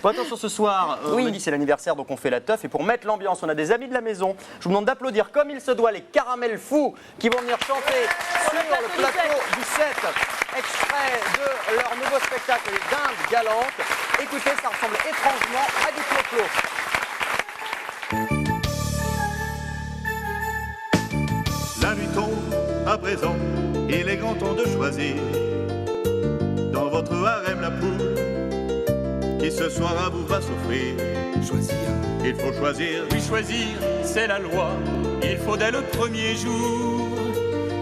Bon, attention, ce soir, on Oui. a dit c'est l'anniversaire, donc on fait la teuf. Et pour mettre l'ambiance, on a des amis de la maison. Je vous demande d'applaudir comme il se doit les Caramels Fous qui vont venir chanter sur le plateau du 7. Extrait de leur nouveau spectacle, Les Dindes Galantes. Écoutez, ça ressemble étrangement à du clo-clo. La nuit tombe à présent, il est grand temps de choisir dans votre harem la poule qui ce soir à vous va s'offrir. Choisir. Il faut choisir, Oui, choisir, c'est la loi. Il faut dès le premier jour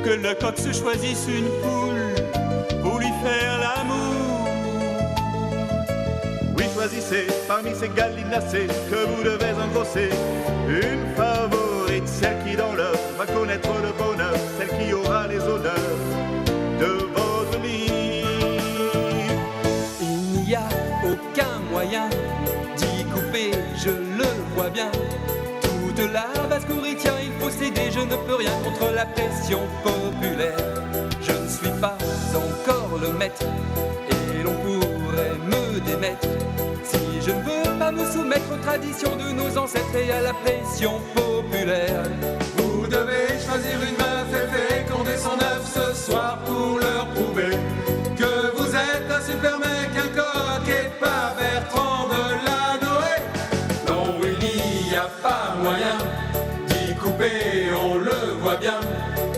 que le coq se choisisse une poule pour lui faire l'amour. oui choisissez parmi ces gallinacées que vous devez engrosser une favorite, celle qui dans l'œuf va connaître le bonheur, celle qui aura les honneurs de votre vie. Il n'y a aucun moyen d'y couper, je le vois bien. Toute la basse-cour y tient, il faut céder, je ne peux rien contre la pression populaire. Je ne suis pas encore le maître et l'on pourrait me démettre si je ne veux pas me soumettre aux traditions de nos ancêtres et à la pression populaire. Vous devez choisir une meuf et féconder son œuf ce soir pour leur prouver que vous êtes un super mec, un coq et pas Bertrand de la Noé. Non, il n'y a pas moyen d'y couper, on le voit bien.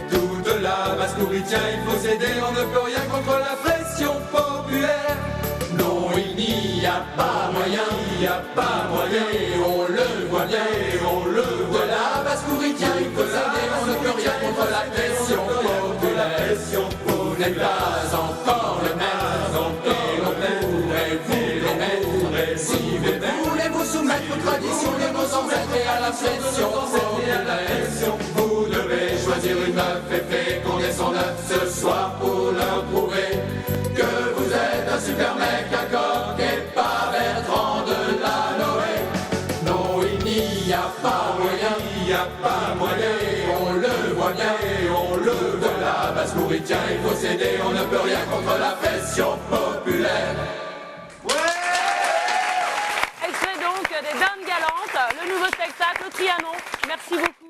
Toute la basse-cour y tient, il faut céder, on ne peut rien contre la pression populaire. Non, il n'y a pas moyen, il n'y a pas moyen, on le voit bien, on le voit. De la basse-cour y tient, il faut céder, on ne peut rien contre la pression populaire. Vous n'êtes pas encore le maître, et l'on pourrait vous le mettre. Si vous voulez vous soumettre aux traditions de nos ancêtres et à la pression populaire, vous devez choisir une meuf et féconder son œuf ce soir pour leur prouver que vous êtes un super mec, un coq et pas Bertrand de la Noé. Non, il n'y a pas moyen, il n'y a pas moyen, on le voit bien, on le voit. De la basse-cour y tient, il faut céder, on ne peut rien contre la pression populaire. Extrait donc des Dindes Galantes, le nouveau spectacle au Trianon. Merci beaucoup.